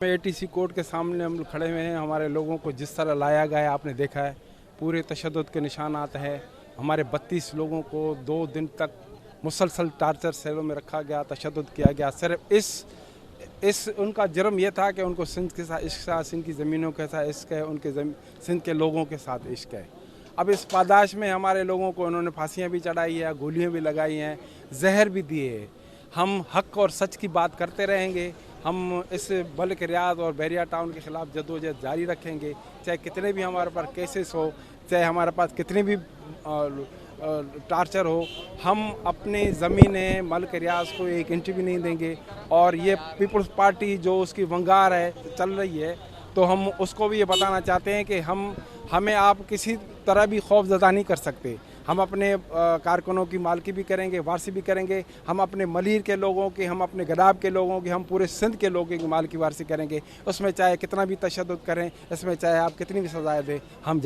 ATC court के सामने हम लोग खड़े हुए हैं। हमारे लोगों को जिस तरह लाया गया है आपने देखा है, पूरे तशद्दुद के निशानात हैं। हमारे 32 लोगों को 2 दिन तक मुसलसल टार्चर सेलों में रखा गया, तशद्दुद किया गया। सिर्फ इस उनका जुर्म ये था कि उनको सिंध के साथ इश्क था, सिंध की ज़मीनों के साथ इश्क है, उनके सिंध के लोगों के साथ इश्क है। अब इस पादाश में हमारे लोगों को उन्होंने फांसियाँ भी चढ़ाई है, गोलियाँ भी लगाई हैं, जहर भी दिए हैं। हम हक और सच की बात करते रहेंगे। हम इस बल्क रियाद और बहरिया टाउन के ख़िलाफ़ जद्दोजहद जारी रखेंगे, चाहे कितने भी हमारे पास केसेस हो, चाहे हमारे पास कितने भी टार्चर हो। हम अपनी ज़मीनें मल्क रियाज को एक इंच भी नहीं देंगे। और ये पीपल्स पार्टी जो उसकी वंगार है चल रही है, तो हम उसको भी ये बताना चाहते हैं कि हमें आप किसी तरह भी खौफज़दा नहीं कर सकते। हम अपने कारकुनों की मालकी भी करेंगे, वारसी भी करेंगे। हम अपने मलीर के लोगों की, हम अपने गदाब के लोगों की, हम पूरे सिंध के लोगों की मालकी वारसी करेंगे। उसमें चाहे कितना भी तशद्दुद करें, इसमें चाहे आप कितनी भी सजाएं दें, हम